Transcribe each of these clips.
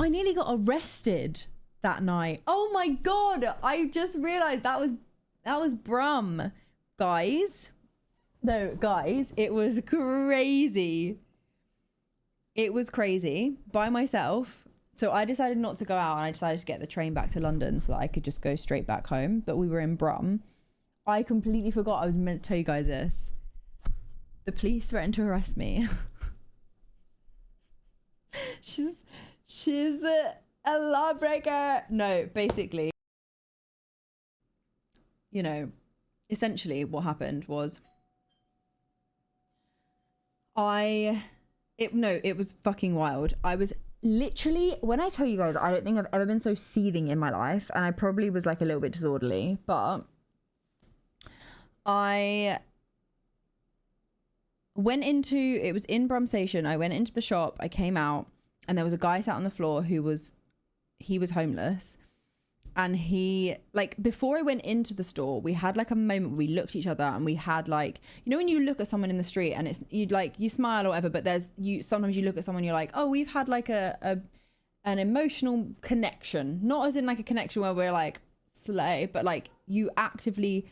I nearly got arrested that night. Oh my God. I just realized that was Brum. Guys, it was crazy. It was crazy by myself. So I decided not to go out, and I decided to get the train back to London so that I could just go straight back home. But we were in Brum. I completely forgot I was meant to tell you guys this. The police threatened to arrest me. she's a lawbreaker. No, basically, you know, essentially what happened was it was fucking wild. I was literally, when I tell you guys, I don't think I've ever been so seething in my life, and I probably was like a little bit disorderly, but I went into, it was in Brum Station. I went into the shop, I came out, and there was a guy sat on the floor he was homeless. And he, like, before I went into the store, we had like a moment where we looked at each other, and we had like, you know, when you look at someone in the street and it's, you smile or whatever, but sometimes you look at someone, you're like, oh, we've had like an emotional connection. Not as in like a connection where we're like slay, but like you actively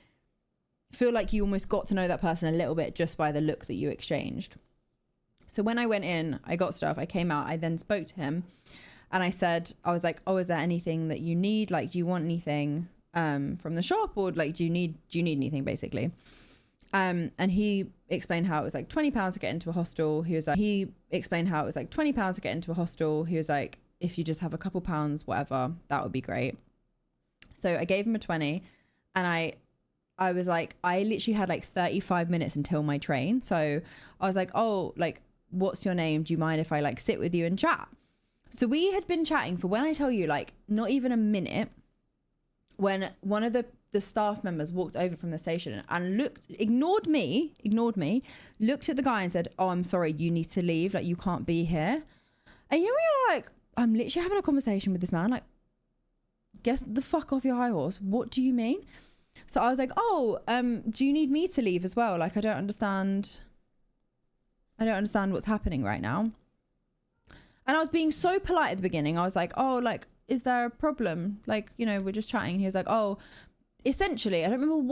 feel like you almost got to know that person a little bit just by the look that you exchanged. So when I went in, I got stuff, I came out, I then spoke to him. And I was like, oh, is there anything that you need? Like, do you want anything from the shop? Or like, do you need anything, basically? And he explained how it was like £20 to get into a hostel. He explained how it was like £20 to get into a hostel. He was like, if you just have a couple pounds, whatever, that would be great. So I gave him a 20, and I was like, I literally had like 35 minutes until my train. So I was like, oh, like, what's your name? Do you mind if I like sit with you and chat? So we had been chatting for, when I tell you, like, not even a minute, when one of the staff members walked over from the station and ignored me, looked at the guy and said, oh, I'm sorry, you need to leave. Like, you can't be here. And you know, you're like, I'm literally having a conversation with this man. Like, get the fuck off your high horse. What do you mean? So I was like, oh, do you need me to leave as well? Like, I don't understand what's happening right now. And I was being so polite at the beginning. I was like, oh, like, is there a problem? Like, you know, we're just chatting. He was like, oh, essentially, I don't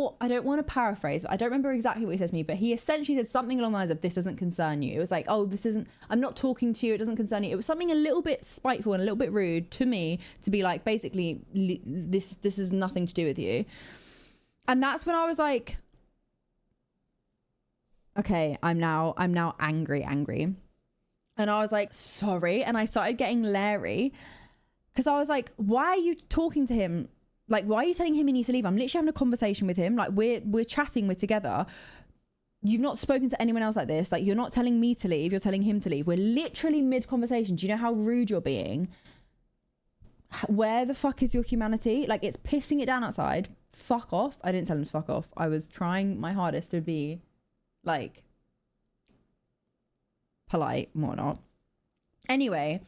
want to paraphrase, but I don't remember exactly what he says to me, but he essentially said something along the lines of, this doesn't concern you. It was like, oh, I'm not talking to you. It doesn't concern you. It was something a little bit spiteful and a little bit rude to me to be like, basically, this is nothing to do with you. And that's when I was like, okay, I'm now angry. And I was like, sorry. And I started getting leery because I was like, why are you talking to him? Like, why are you telling him he needs to leave? I'm literally having a conversation with him. Like, we're chatting, we're together. You've not spoken to anyone else like this. Like, you're not telling me to leave. You're telling him to leave. We're literally mid-conversation. Do you know how rude you're being? Where the fuck is your humanity? Like, it's pissing it down outside. Fuck off. I didn't tell him to fuck off. I was trying my hardest to be, like, polite and whatnot. Anyway,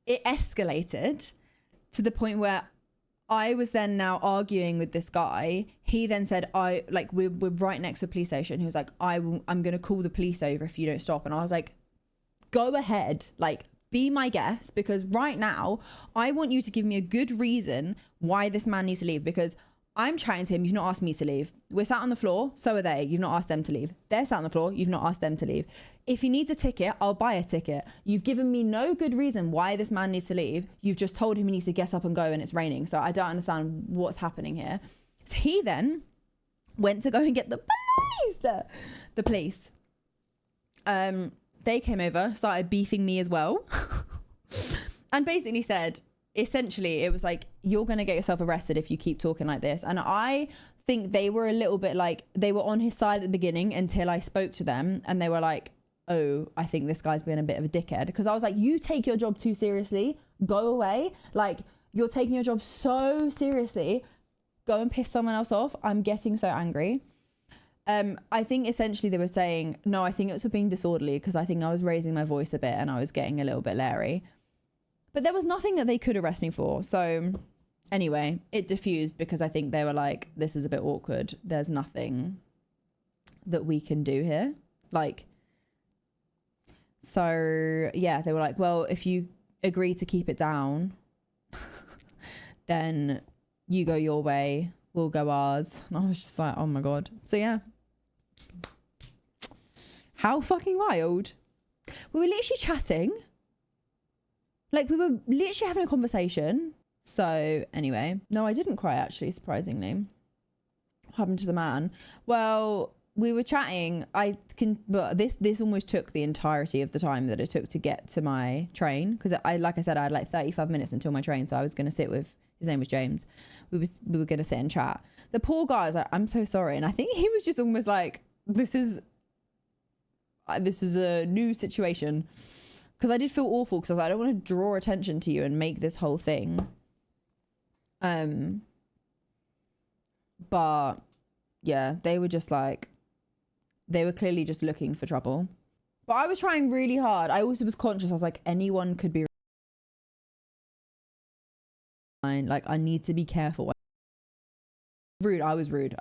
it escalated to the point where I was then now arguing with this guy. He then said, we're right next to a police station. He was like, I'm going to call the police over if you don't stop. And I was like, go ahead, like, be my guest, because right now I want you to give me a good reason why this man needs to leave, because I'm chatting to him. You've not asked me to leave. We're sat on the floor. So are they. You've not asked them to leave. They're sat on the floor. You've not asked them to leave. If he needs a ticket, I'll buy a ticket. You've given me no good reason why this man needs to leave. You've just told him he needs to get up and go and it's raining. So I don't understand what's happening here. So he then went to go and get the police. They came over, started beefing me as well. And basically said, essentially, it was like, you're going to get yourself arrested if you keep talking like this. And I think they were a little bit like, they were on his side at the beginning until I spoke to them. And they were like, oh, I think this guy's been a bit of a dickhead. Because I was like, you take your job too seriously. Go away. Like, you're taking your job so seriously. Go and piss someone else off. I'm getting so angry. I think essentially they were saying, no, I think it was for being disorderly, because I think I was raising my voice a bit and I was getting a little bit leery. But there was nothing that they could arrest me for. So anyway, it diffused because I think they were like, this is a bit awkward. There's nothing that we can do here. Like, so yeah, they were like, well, if you agree to keep it down, then you go your way, we'll go ours. And I was just like, oh my God. So yeah. How fucking wild. We were literally chatting. Like, we were literally having a conversation. So anyway, no, I didn't cry actually, surprisingly. What happened to the man? Well, we were chatting. But this almost took the entirety of the time that it took to get to my train, because like I said, I had like 35 minutes until my train, so I was going to sit with, his name was James. We were going to sit and chat. The poor guy was like, I'm so sorry, and I think he was just almost like, this is a new situation, because I did feel awful, because I was like, I don't want to draw attention to you and make this whole thing. But yeah, they were just like, they were clearly just looking for trouble. But I was trying really hard. I also was conscious. I was like, anyone could be like, I need to be careful. Rude. I was rude.